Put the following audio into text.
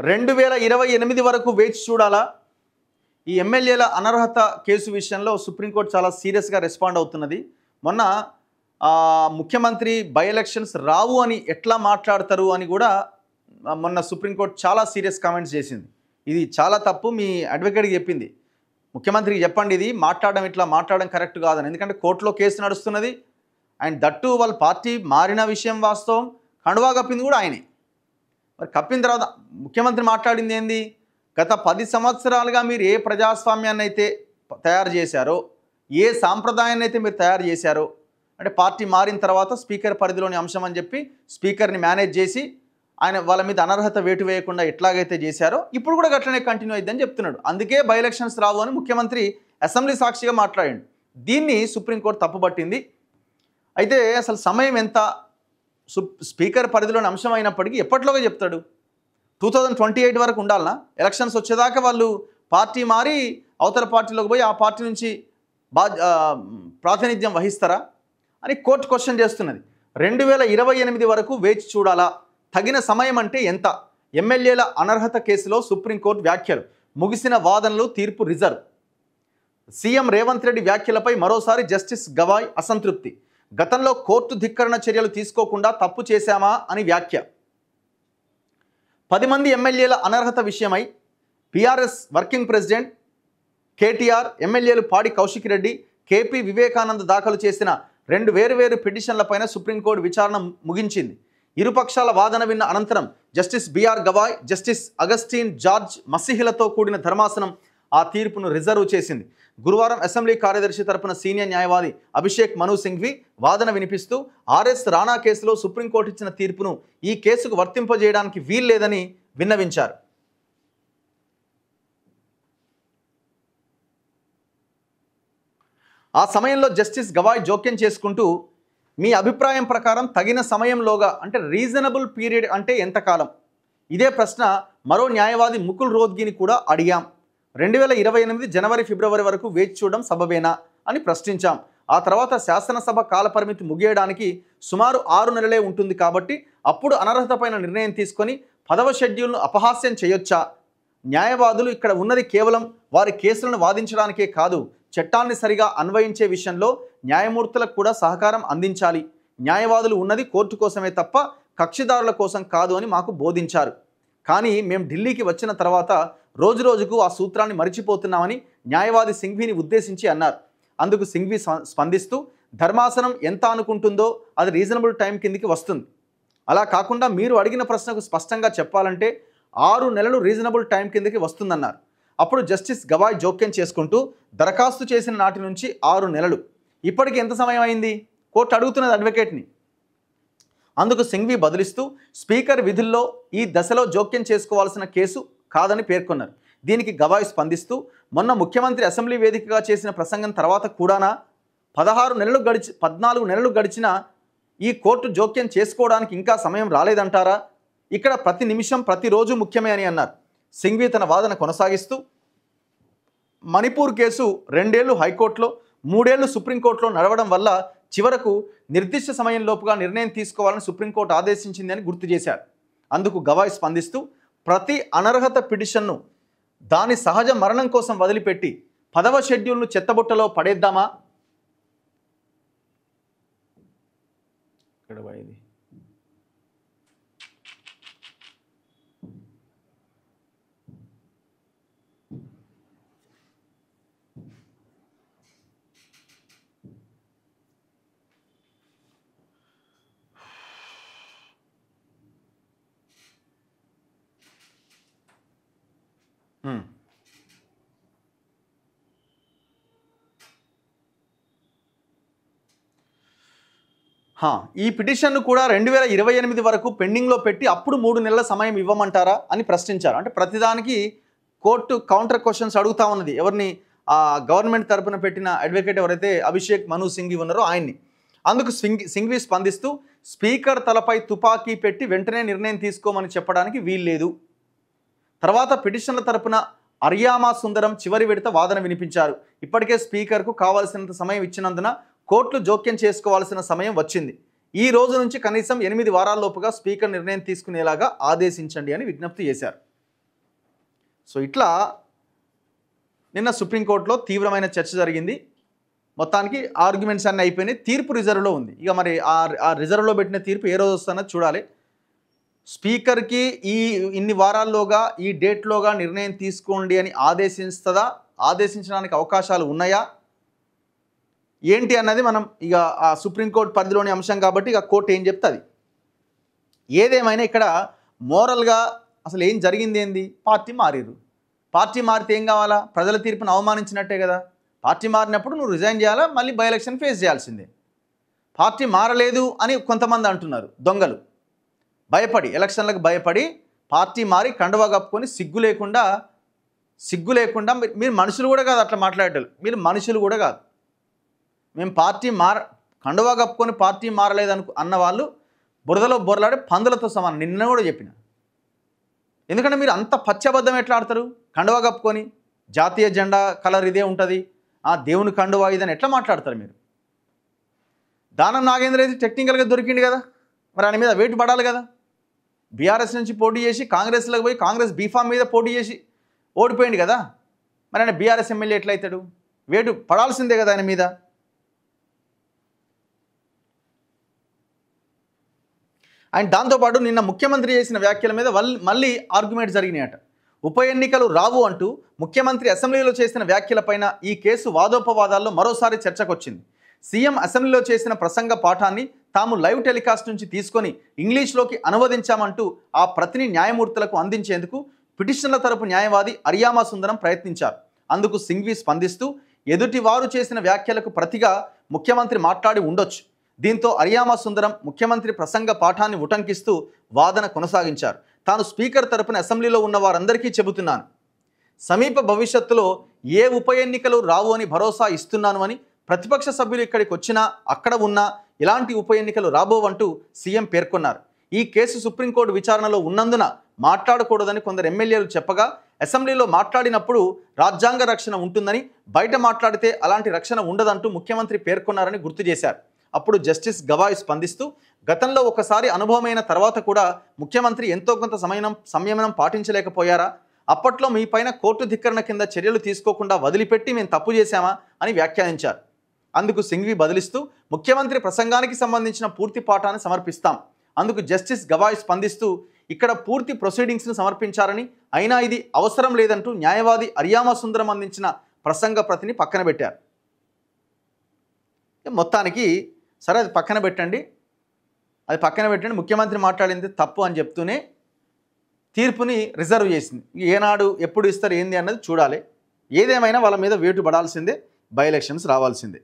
2028 వరకు వేచి చూడాలా? ఈ ఎమ్మెల్యేల అనర్హత కేసు విషయంలో సుప్రీంకోర్టు చాలా సీరియస్గా రెస్పాండ్ అవుతున్నది. మొన్న ముఖ్యమంత్రి బై ఎలక్షన్స్ రావు అని ఎట్లా మాట్లాడతారు అని కూడా మొన్న సుప్రీంకోర్టు చాలా సీరియస్ కామెంట్స్ చేసింది. ఇది చాలా తప్పు, మీ అడ్వకేట్కి చెప్పింది, ముఖ్యమంత్రికి చెప్పండి ఇది మాట్లాడడం ఇట్లా మాట్లాడడం కరెక్ట్ కాదని. ఎందుకంటే కోర్టులో కేసు నడుస్తున్నది అండ్ దట్టు వాళ్ళ పార్టీ మారిన విషయం వాస్తవం, కండువా కప్పింది కూడా ఆయనే. మరి కప్పిన తర్వాత ముఖ్యమంత్రి మాట్లాడింది ఏంది? గత 10 సంవత్సరాలుగా మీరు ఏ ప్రజాస్వామ్యాన్ని అయితే తయారు చేశారో, ఏ సాంప్రదాయాన్ని అయితే మీరు తయారు చేశారో, అంటే పార్టీ మారిన తర్వాత స్పీకర్ పరిధిలోని అంశం అని చెప్పి స్పీకర్ని మేనేజ్ చేసి ఆయన వాళ్ళ మీద అనర్హత వేటు వేయకుండా ఎట్లాగైతే చేశారో ఇప్పుడు కూడా గట్లనే కంటిన్యూ అయిద్దని చెప్తున్నాడు. అందుకే బై ఎలక్షన్స్ రావు అని ముఖ్యమంత్రి అసెంబ్లీ సాక్షిగా మాట్లాడాడు. దీన్ని సుప్రీంకోర్టు తప్పుపట్టింది. అయితే అసలు సమయం ఎంత? స్పీకర్ పరిధిలోని అంశం అయినప్పటికీ ఎప్పట్లోగా చెప్తాడు? 2028 వరకు ఉండాలనా? ఎలక్షన్స్ వచ్చేదాకా వాళ్ళు పార్టీ మారి అవతల పార్టీలోకి పోయి ఆ పార్టీ నుంచి ప్రాతినిధ్యం వహిస్తారా అని కోర్టు క్వశ్చన్ చేస్తున్నది. 2028 వరకు వేచి చూడాలా? తగిన సమయం అంటే ఎంత? ఎమ్మెల్యేల అనర్హత కేసులో సుప్రీంకోర్టు వ్యాఖ్యలు, ముగిసిన వాదనలు, తీర్పు రిజర్వ్. సీఎం రేవంత్ రెడ్డి వ్యాఖ్యలపై మరోసారి జస్టిస్ గవాయ్ అసంతృప్తి. గతంలో కోర్టు ధిక్కరణ చర్యలు తీసుకోకుండా తప్పు చేశామా అని వ్యాఖ్య. 10 మంది ఎమ్మెల్యేల అనర్హత విషయమై బీఆర్ఎస్ వర్కింగ్ ప్రెసిడెంట్ కేటీఆర్, ఎమ్మెల్యేలు పాడి కౌశిక్ రెడ్డి, కేపీ వివేకానంద్ దాఖలు చేసిన 2 వేర్వేరు పిటిషన్లపైన సుప్రీంకోర్టు విచారణ ముగించింది. ఇరుపక్షాల వాదన విన్న అనంతరం justice BR Gavai, justice Augustine George మసిహిలతో కూడిన ధర్మాసనం ఆ తీర్పును రిజర్వ్ చేసింది. గురువారం అసెంబ్లీ కార్యదర్శి తరపున సీనియర్ న్యాయవాది అభిషేక్ మను సింఘ్వి వాదన వినిపిస్తూ ఆర్ఎస్ రాణా కేసులో సుప్రీంకోర్టు ఇచ్చిన తీర్పును ఈ కేసుకు వర్తింపజేయడానికి వీల్లేదని విన్నవించారు. ఆ సమయంలో జస్టిస్ గవాయ్ జోక్యం చేసుకుంటూ, మీ అభిప్రాయం ప్రకారం తగిన సమయంలోగా అంటే రీజనబుల్ పీరియడ్ అంటే ఎంతకాలం? ఇదే ప్రశ్న మరో న్యాయవాది ముకుల్ రోద్గిని కూడా అడిగాం. 2028 జనవరి ఫిబ్రవరి వరకు వేచి చూడడం సబబేనా అని ప్రశ్నించాం. ఆ తర్వాత శాసనసభ కాలపరిమితి ముగియడానికి సుమారు 6 నెలలే ఉంటుంది కాబట్టి అప్పుడు అనర్హతపైన నిర్ణయం తీసుకొని 10వ షెడ్యూల్ను అపహాస్యం చేయొచ్చా? న్యాయవాదులు ఇక్కడ ఉన్నది కేవలం వారి కేసులను వాదించడానికే కాదు, చట్టాన్ని సరిగా అన్వయించే విషయంలో న్యాయమూర్తులకు కూడా సహకారం అందించాలి. న్యాయవాదులు ఉన్నది కోర్టు కోసమే తప్ప కక్షిదారుల కోసం కాదు అని మాకు బోధించారు. కానీ మేము ఢిల్లీకి వచ్చిన తర్వాత రోజురోజుకు ఆ సూత్రాన్ని మరిచిపోతున్నామని న్యాయవాది సింఘ్విని ఉద్దేశించి అన్నారు. అందుకు సింఘ్వి స్పందిస్తూ, ధర్మాసనం ఎంత అనుకుంటుందో అది రీజనబుల్ టైం కిందికి వస్తుంది. అలా కాకుండా మీరు అడిగిన ప్రశ్నకు స్పష్టంగా చెప్పాలంటే 6 నెలలు రీజనబుల్ టైం కిందకి వస్తుందన్నారు. అప్పుడు జస్టిస్ గవాయ్ జోక్యం చేసుకుంటూ, దరఖాస్తు చేసిన నాటి నుంచి 6 నెలలు, ఇప్పటికి ఎంత సమయం అయింది? కోర్టు అడుగుతున్నది అడ్వకేట్ని. అందుకు సింఘ్వి బదులిస్తూ, స్పీకర్ విధుల్లో ఈ దశలో జోక్యం చేసుకోవాల్సిన కేసు కాదని పేర్కొన్నారు. దీనికి గవాయ్ స్పందిస్తూ, మొన్న ముఖ్యమంత్రి అసెంబ్లీ వేదికగా చేసిన ప్రసంగం తర్వాత కూడానా 14 నెలలు గడిచినా ఈ కోర్టు జోక్యం చేసుకోవడానికి ఇంకా సమయం రాలేదంటారా? ఇక్కడ ప్రతి నిమిషం ప్రతిరోజు ముఖ్యమే అని అన్నారు. సింఘ్వి తన వాదన కొనసాగిస్తూ, మణిపూర్ కేసు 2 ఏళ్లు హైకోర్టులో 3 ఏళ్లు సుప్రీంకోర్టులో నడవడం వల్ల చివరకు నిర్దిష్ట సమయంలోపుగా నిర్ణయం తీసుకోవాలని సుప్రీంకోర్టు ఆదేశించిందని గుర్తు చేశారు. అందుకు గవాయ్ స్పందిస్తూ, ప్రతి అనర్హత పిటిషన్ను దాని సహజ మరణం కోసం వదిలిపెట్టి 10వ షెడ్యూల్ను చెత్తబుట్టలో పడేద్దామా? ఇక్కడ పోయింది. ఈ పిటిషన్ను కూడా 2028 వరకు పెండింగ్లో పెట్టి అప్పుడు 3 నెలల సమయం ఇవ్వమంటారా అని ప్రశ్నించారు. అంటే ప్రతిదానికి కోర్టు కౌంటర్ క్వశ్చన్స్ అడుగుతా ఉన్నది. ఎవరిని? గవర్నమెంట్ తరపున పెట్టిన అడ్వకేట్ ఎవరైతే అభిషేక్ మను సింఘ్వి ఉన్నారో ఆయన్ని. అందుకు సింఘ్వి స్పందిస్తూ, స్పీకర్ తలపై తుపాకీ పెట్టి వెంటనే నిర్ణయం తీసుకోమని చెప్పడానికి వీల్లేదు. తర్వాత పిటిషన్ల తరపున అర్యామా సుందరం చివరి విడత వాదన వినిపించారు. ఇప్పటికే స్పీకర్కు కావాల్సినంత సమయం ఇచ్చినందున కోర్టులు జోక్యం చేసుకోవాల్సిన సమయం వచ్చింది. ఈ రోజు నుంచి కనీసం 8 వారాల్లోపుగా స్పీకర్ నిర్ణయం తీసుకునేలాగా ఆదేశించండి అని విజ్ఞప్తి చేశారు. సో ఇట్లా నిన్న సుప్రీంకోర్టులో తీవ్రమైన చర్చ జరిగింది. మొత్తానికి ఆర్గ్యుమెంట్స్ అన్నీ అయిపోయినాయి. తీర్పు రిజర్వ్లో ఉంది. ఇక మరి ఆ రిజర్వ్లో పెట్టిన తీర్పు ఏ రోజు వస్తుందో చూడాలి. స్పీకర్కి ఇన్ని వారాల్లోగా ఈ డేట్లోగా నిర్ణయం తీసుకోండి అని ఆదేశించడానికి అవకాశాలు ఉన్నాయా ఏంటి అన్నది మనం ఇక ఆ సుప్రీంకోర్టు పరిధిలోని అంశం కాబట్టి ఇక కోర్టు ఏం చెప్తుంది. ఏదేమైనా ఇక్కడ మోరల్గా అసలు ఏం జరిగింది ఏంది? పార్టీ మారిరు. పార్టీ మారితే ఏం కావాలా? ప్రజల తీర్పును అవమానించినట్టే కదా. పార్టీ మారినప్పుడు నువ్వు రిజైన్ చేయాలా, మళ్ళీ బై ఎలక్షన్ ఫేస్ చేయాల్సిందే. పార్టీ మారలేదు అని కొంతమంది అంటున్నారు దొంగలు. భయపడి ఎలక్షన్లకు భయపడి పార్టీ మారి కండువా కప్పుకొని సిగ్గు లేకుండా మీరు మనుషులు కూడా కాదు అట్లా మాట్లాడేటోళ్ళు. మీరు మనుషులు కూడా కాదు. మేము కండువా కప్పుకొని పార్టీ మారలేదు అన్న వాళ్ళు బురదలో బొరలాడే పందులతో సమానం. నిన్న కూడా చెప్పిన. ఎందుకంటే మీరు అంత పచ్చబద్ధం ఎట్లా ఆడతారు? కండువా కప్పుకొని జాతీయ జెండా కలర్ ఇదే ఉంటుంది, దేవుని కండువా ఇదని ఎట్లా మాట్లాడతారు మీరు? దానం నాగేంద్ర అయితే టెక్నికల్గా దొరికింది కదా, మరి ఆయన మీద వెయిట్ పడాలి కదా. బీఆర్ఎస్ నుంచి పోటీ చేసి కాంగ్రెస్లోకి పోయి కాంగ్రెస్ బీఫామ్ మీద పోటీ చేసి ఓడిపోయింది కదా. మరి ఆయన బీఆర్ఎస్ ఎమ్మెల్యే ఎట్లయితాడు? వేటు పడాల్సిందే కదా ఆయన మీద. ఆయన దాంతోపాటు నిన్న ముఖ్యమంత్రి చేసిన వ్యాఖ్యల మీద మళ్ళీ ఆర్గ్యుమెంట్ జరిగినాయట. ఉప ఎన్నికలు రావు అంటూ ముఖ్యమంత్రి అసెంబ్లీలో చేసిన వ్యాఖ్యలపైన ఈ కేసు వాదోపవాదాల్లో మరోసారి చర్చకొచ్చింది. సీఎం అసెంబ్లీలో చేసిన ప్రసంగ పాఠాన్ని తాము లైవ్ టెలికాస్ట్ నుంచి తీసుకొని ఇంగ్లీష్లోకి అనువదించామంటూ ఆ ప్రతిని న్యాయమూర్తులకు అందించేందుకు పిటిషనర్ల తరపు న్యాయవాది అరియామా సుందరం ప్రయత్నించారు. అందుకు సింఘ్వి స్పందిస్తూ ఎదుటివారు చేసిన వ్యాఖ్యలకు ప్రతిగా ముఖ్యమంత్రి మాట్లాడి ఉండొచ్చు. దీంతో అరియామా సుందరం ముఖ్యమంత్రి ప్రసంగ పాఠాన్ని ఉటంకిస్తూ వాదన కొనసాగించారు. తాను స్పీకర్ తరపున అసెంబ్లీలో ఉన్న వారందరికీ చెబుతున్నాను, సమీప భవిష్యత్తులో ఏ ఉప ఎన్నికలు రావు అని భరోసా ఇస్తున్నాను అని. ప్రతిపక్ష సభ్యులు ఇక్కడికి వచ్చినా అక్కడ ఉన్నా ఇలాంటి ఉప ఎన్నికలు రాబోవంటూ సీఎం పేర్కొన్నారు. ఈ కేసు సుప్రీంకోర్టు విచారణలో ఉన్నందున మాట్లాడకూడదని కొందరు ఎమ్మెల్యేలు చెప్పగా అసెంబ్లీలో మాట్లాడినప్పుడు రాజ్యాంగ రక్షణ ఉంటుందని, బయట మాట్లాడితే అలాంటి రక్షణ ఉండదంటూ ముఖ్యమంత్రి పేర్కొన్నారని గుర్తు చేశారు. అప్పుడు జస్టిస్ గవాయ్ స్పందిస్తూ గతంలో ఒకసారి అనుభవమైన తర్వాత కూడా ముఖ్యమంత్రి ఎంతో కొంత సంయమనం పాటించలేకపోయారా? అప్పట్లో మీ పైన కోర్టు ధిక్కరణ కింద చర్యలు తీసుకోకుండా వదిలిపెట్టి మేము తప్పు చేశామా అని వ్యాఖ్యానించారు. అందుకు సింఘ్వి బదిలిస్తూ ముఖ్యమంత్రి ప్రసంగానికి సంబంధించిన పూర్తి పాఠాన్ని సమర్పిస్తాం. అందుకు జస్టిస్ గవాయ్ స్పందిస్తూ ఇక్కడ పూర్తి ప్రొసీడింగ్స్ను సమర్పించారని, అయినా ఇది అవసరం లేదంటూ న్యాయవాది అరియామా సుందరం అందించిన ప్రసంగ ప్రతిని పక్కన పెట్టారు. మొత్తానికి సరే అది పక్కన పెట్టండి, ముఖ్యమంత్రి మాట్లాడింది తప్పు అని చెప్తూనే తీర్పుని రిజర్వ్ చేసింది. ఏనాడు ఎప్పుడు ఇస్తారు ఏంది అన్నది చూడాలి. ఏదేమైనా వాళ్ళ మీద వేటు పడాల్సిందే, బై ఎలక్షన్స్ రావాల్సిందే.